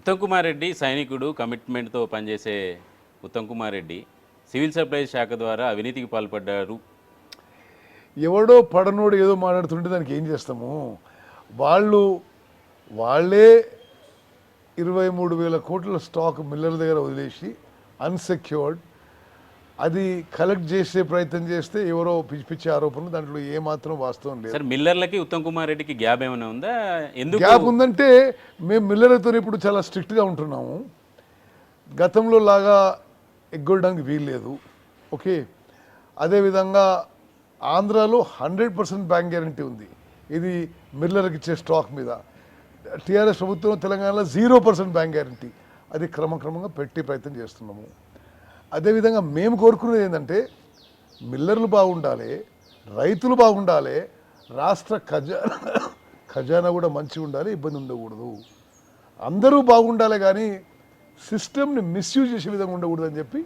ఉత్తమ్ కుమార్ రెడ్డి సైనికుడు, కమిట్మెంట్తో పనిచేసే ఉత్తమ్ కుమార్ రెడ్డి సివిల్ సప్లైస్ శాఖ ద్వారా అవినీతికి పాల్పడ్డారు. ఎవడో పడనోడు ఏదో మాట్లాడుతుంటే దానికి ఏం చేస్తాము? వాళ్ళే 23,000 కోట్ల స్టాక్ మిల్లర్ దగ్గర వదిలేసి అన్సెక్యూర్డ్ అది కలెక్ట్ చేసే ప్రయత్నం చేస్తే ఎవరో పిచ్చి పిచ్చి ఆరోపణలు, దాంట్లో ఏమాత్రం వాస్తవం లేదు. సార్, మిల్లర్లకి ఉత్తమ్ కుమార్ రెడ్డికి గ్యాప్ ఏమైనా ఉందా? ఎందుకు గ్యాప్ ఉందంటే మేము మిల్లర్లతో ఇప్పుడు చాలా స్ట్రిక్ట్గా ఉంటున్నాము. గతంలో లాగా ఎగ్గొట్టడానికి వీల్లేదు. ఓకే, అదేవిధంగా ఆంధ్రాలో 100% బ్యాంక్ గ్యారంటీ ఉంది. ఇది మిల్లర్కి ఇచ్చే స్టాక్ మీద. టీఆర్ఎస్ ప్రభుత్వం తెలంగాణలో 0% బ్యాంక్ గ్యారంటీ. అది క్రమక్రమంగా పెట్టే ప్రయత్నం చేస్తున్నాము. అదేవిధంగా మేము కోరుకునేది ఏంటంటే మిల్లర్లు బాగుండాలి, రైతులు బాగుండాలి, రాష్ట్ర ఖజానా కూడా మంచిగా ఉండాలి, ఇబ్బంది ఉండకూడదు. అందరూ బాగుండాలి కానీ సిస్టమ్ని మిస్యూజ్ చేసే విధంగా ఉండకూడదు అని చెప్పి